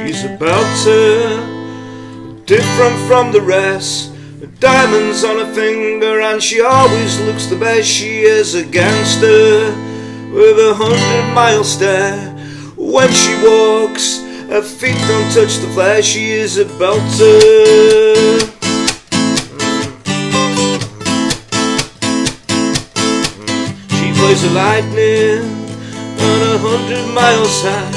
She's a belter, different from the rest. Diamonds on her finger, and she always looks the best. She is a gangster with 100-mile stare. When she walks, her feet don't touch the flesh. She is a belter. She plays the lightning on 100 miles high,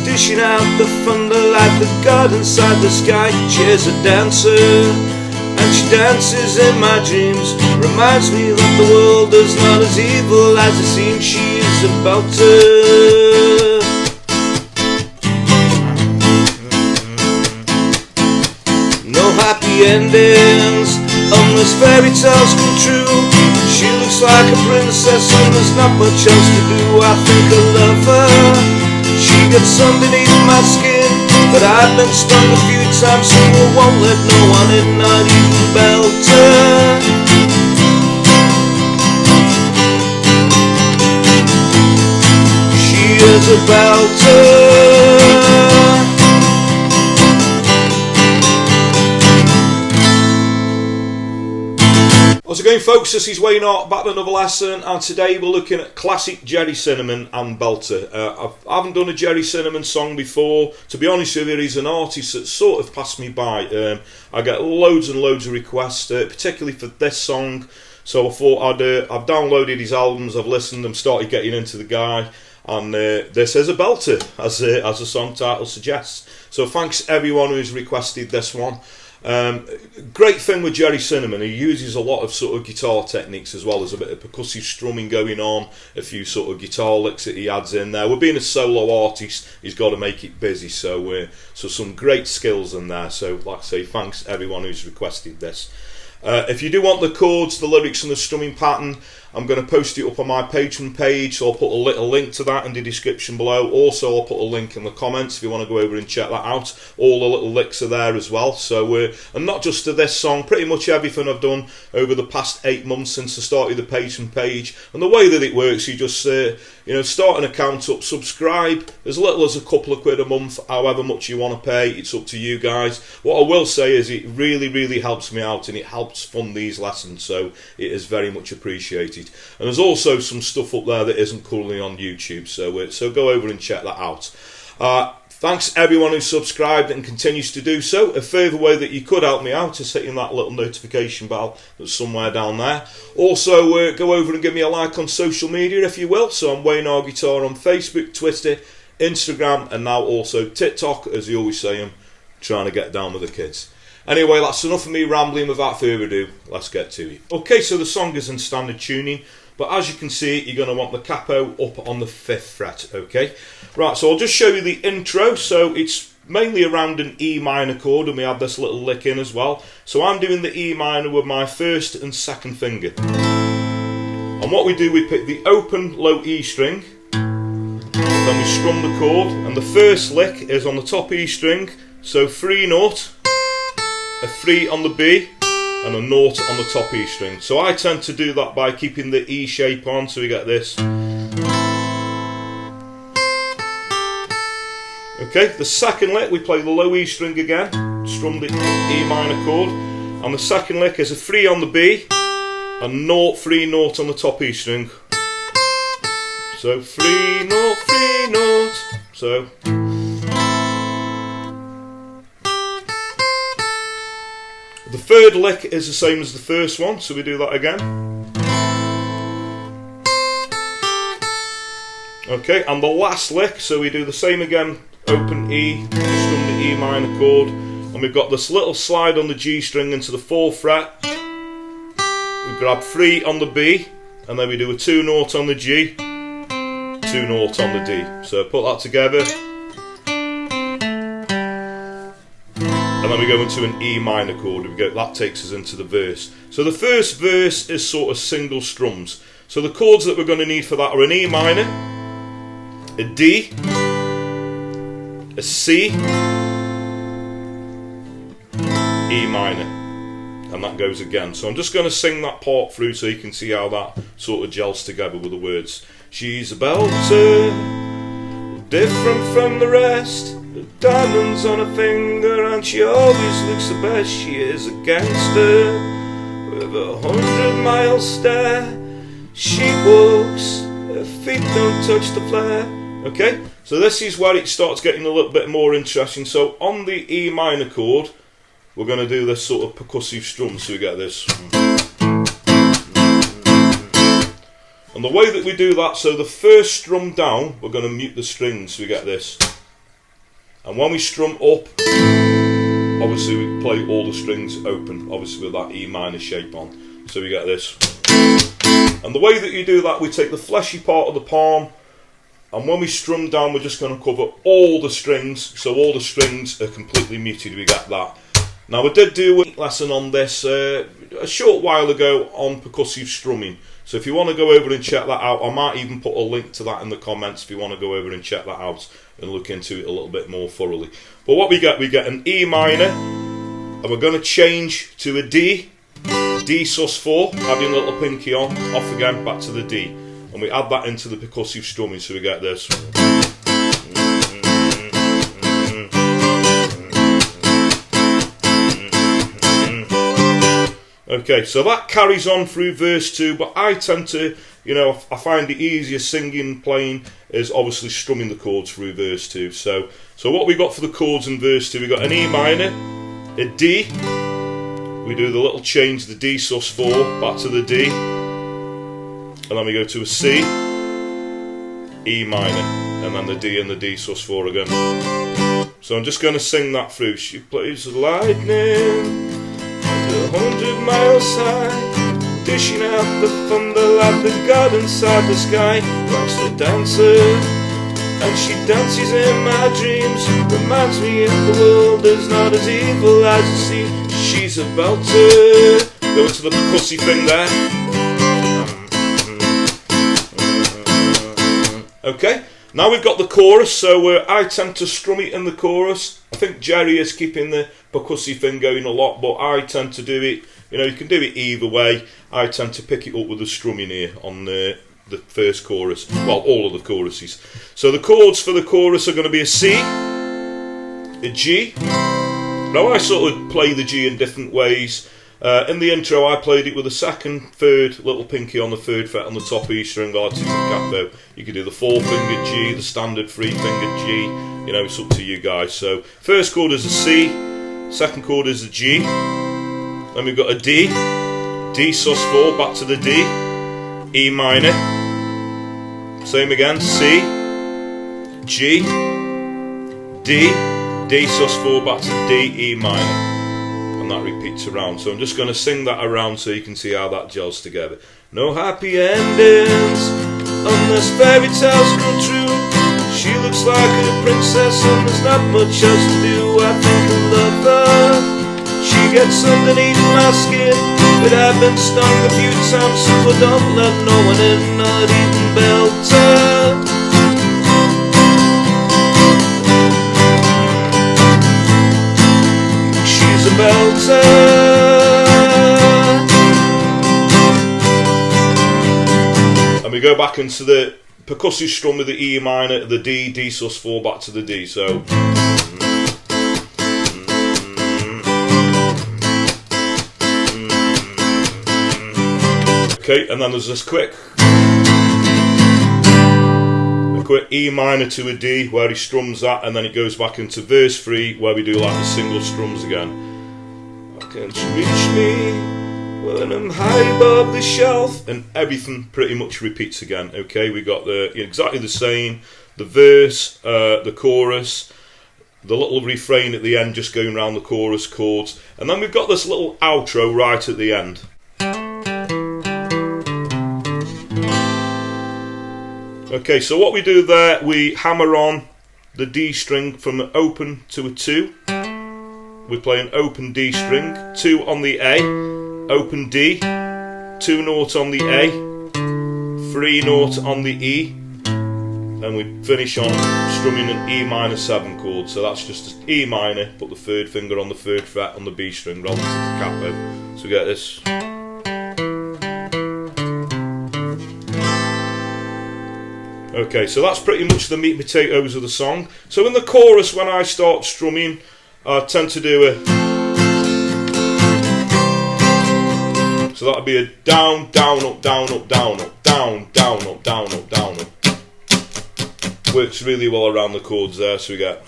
dishing out the thunder like the god inside the sky. She's a dancer, and she dances in my dreams. Reminds me that the world is not as evil as it seems. She is a belter. No happy endings unless fairy tales come true. She looks like a princess and there's not much else to do. I think I love her. She gets underneath my skin, but I've been stung a few times, so I won't let no one in. Not even belter. She is a belter. How's it going, folks? This is Wayne Hart, back with another lesson, and today we're looking at classic Gerry Cinnamon and Belter. I haven't done a Gerry Cinnamon song before. To be honest with you, he's an artist that sort of passed me by. I get loads and loads of requests, particularly for this song, so I thought I've downloaded his albums, I've listened, and started getting into the guy, and this is a belter, as the song title suggests. So thanks everyone who's requested this one. Great thing with Gerry Cinnamon, he uses a lot of sort of guitar techniques as well as a bit of percussive strumming going on, a few sort of guitar licks that he adds in there. Well, being a solo artist, he's got to make it busy, so some great skills in there. So like I say, thanks everyone who's requested this. If you do want the chords, the lyrics and the strumming pattern, I'm going to post it up on my Patreon page, so I'll put a little link to that in the description below. Also, I'll put a link in the comments if you want to go over and check that out. All the little licks are there as well. So, and not just to this song, pretty much everything I've done over the past 8 months since I started the Patreon page. And the way that it works, you just start an account up, subscribe, as little as a couple of quid a month, however much you want to pay, it's up to you guys. What I will say is it really, really helps me out, and it helps fund these lessons, so it is very much appreciated. And there's also some stuff up there that isn't currently on YouTube, so go over and check that out. Thanks everyone who subscribed and continues to do so. A further way that you could help me out is hitting that little notification bell that's somewhere down there. Also, go over and give me a like on social media if you will. So I'm Wayne Hart Guitar on Facebook, Twitter, Instagram, and now also TikTok, as you always say, I'm trying to get down with the kids. Anyway, that's enough of me rambling. Without further ado, let's get to it. Okay, so the song is in standard tuning, but as you can see, you're going to want the capo up on the 5th fret, okay? Right, so I'll just show you the intro. So it's mainly around an E minor chord, and we have this little lick in as well. So I'm doing the E minor with my 1st and 2nd finger. And what we do, we pick the open low E string, then we strum the chord, and the first lick is on the top E string, so 3 note, a 3 on the B, and a note on the top E string. So I tend to do that by keeping the E shape on, so we get this. Okay, the 2nd lick, we play the low E string again, strum the E minor chord, and the 2nd lick is a 3 on the B, and note, 3 note on the top E string. So 3 note, 3 note, so... The 3rd lick is the same as the first one, so we do that again. Okay, and the last lick, so we do the same again, open E, strum the E minor chord, and we've got this little slide on the G string into the 4th fret. We grab 3 on the B, and then we do a 2 note on the G, 2 note on the D. So put that together. And then we go into an E minor chord. That takes us into the verse. So the first verse is sort of single strums. So the chords that we're going to need for that are an E minor, a D, a C, E minor, and that goes again. So I'm just going to sing that part through so you can see how that sort of gels together with the words. She's a belter, different from the rest. diamonds on her finger, and she always looks the best. She is a gangster with 100-mile stare. She walks, her feet don't touch the floor. Okay, so this is where it starts getting a little bit more interesting. So on the E minor chord, we're going to do this sort of percussive strum, so we get this. And the way that we do that, so the first strum down, we're going to mute the strings, so we get this. And when we strum up, obviously we play all the strings open, obviously with that E minor shape on. So we get this. And the way that you do that, we take the fleshy part of the palm, and when we strum down, we're just going to cover all the strings, so all the strings are completely muted, we get that. Now, I did do a lesson on this a short while ago on percussive strumming, so if you want to go over and check that out, I might even put a link to that in the comments if you want to go over and check that out and look into it a little bit more thoroughly. But what we get an E minor, and we're going to change to a D sus4, adding a little pinky on, off again, back to the D. And we add that into the percussive strumming, so we get this. Okay, so that carries on through verse 2, but I tend to, you know, I find the easier singing, playing, is obviously strumming the chords through verse 2. So what we got for the chords in verse 2, we got an E minor, a D, we do the little change, the D sus4, back to the D, and then we go to a C, E minor, and then the D and the D sus4 again. So I'm just going to sing that through. She plays the lightning 100 miles high, dishing out the thunder like the god inside the sky. Rocks the dancer, and she dances in my dreams. Reminds me if the world is not as evil as you see. She's a belter. Go to the percussive thing there. Okay, now we've got the chorus, so I tend to strum it in the chorus. I think Gerry is keeping the percussive thing going a lot, but I tend to do it, you know, you can do it either way. I tend to pick it up with the strumming here on the first chorus, well, all of the choruses. So the chords for the chorus are going to be a C, a G. Now I sort of play the G in different ways. In the intro I played it with a second, third, little pinky on the third fret on the top E string, or G7th Capo. You could do the 4-finger G, the standard 3-finger G, you know, it's up to you guys. So first chord is a C, second chord is a G, then we've got a D, D sus4, back to the D, E minor, same again, C, G, D, D sus4, back to the D, E minor. And that repeats around. So I'm just going to sing that around so you can see how that gels together. No happy endings unless fairy tales come true. She looks like a princess and there's not much else to do. I think I love her. She gets underneath my skin, but I've been stung a few times, so I don't let no one in, not even Belter. She's a belter. And we go back into the percussive strum with the E minor, the D, D sus4, back to the D. So okay, and then there's this quick E minor to a D where he strums that, and then it goes back into verse 3 where we do like the single strums again. Can't you reach me when I'm high above the shelf? And everything pretty much repeats again. Okay, we got exactly the same, the verse, the chorus, the little refrain at the end just going around the chorus chords, and then we've got this little outro right at the end. Okay, so what we do there, we hammer on the D string from an open to a 2. We play an open D string, 2 on the A, open D, 2 note on the A, 3 note on the E, and we finish on strumming an E minor 7 chord. So that's just an E minor, put the third finger on the third fret on the B string, relative to the capo. So we get this. Okay, so that's pretty much the meat and potatoes of the song. So in the chorus, when I start strumming, I tend to do a... So that would be a down, down, up, down, up, down, up, down, down, up, down, up, down, up. Works really well around the chords there, so we get...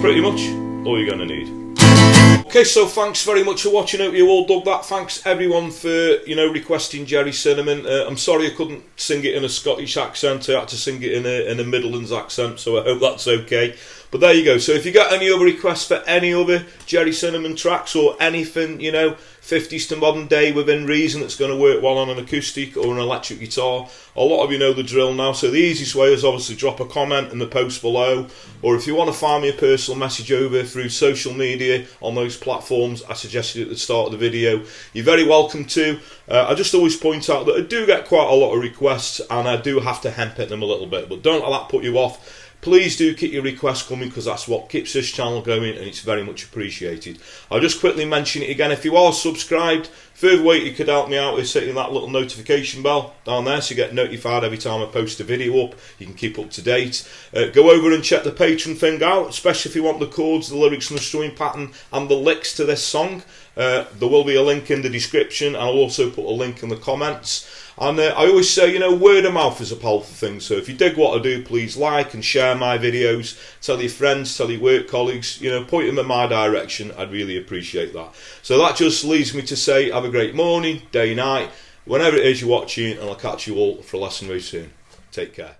pretty much all you're going to need. Okay, so thanks very much for watching. Hope you all dug that. Thanks everyone for, you know, requesting Gerry Cinnamon. I'm sorry I couldn't sing it in a Scottish accent. I had to sing it in a Midlands accent, so I hope that's okay. But there you go. So if you got any other requests for any other Gerry Cinnamon tracks or anything, you know, 50s to modern day within reason that's going to work well on an acoustic or an electric guitar, a lot of you know the drill now. So the easiest way is obviously drop a comment in the post below, or if you want to find me a personal message over through social media on those platforms I suggested at the start of the video, you're very welcome to. I just always point out that I do get quite a lot of requests and I do have to hemp at them a little bit, but don't let that put you off. Please do keep your requests coming, because that's what keeps this channel going and it's very much appreciated. I'll just quickly mention it again. If you are subscribed, further way you could help me out is hitting that little notification bell down there so you get notified every time I post a video up. You can keep up to date. Go over and check the Patreon thing out, especially if you want the chords, the lyrics and the strumming pattern and the licks to this song. There will be a link in the description. I'll also put a link in the comments. And I always say, you know, word of mouth is a powerful thing. So if you dig what I do, please like and share my videos. Tell your friends, tell your work colleagues, you know, point them in my direction. I'd really appreciate that. So that just leaves me to say, have a great morning, day, night, whenever it is you're watching, and I'll catch you all for a lesson very soon. Take care.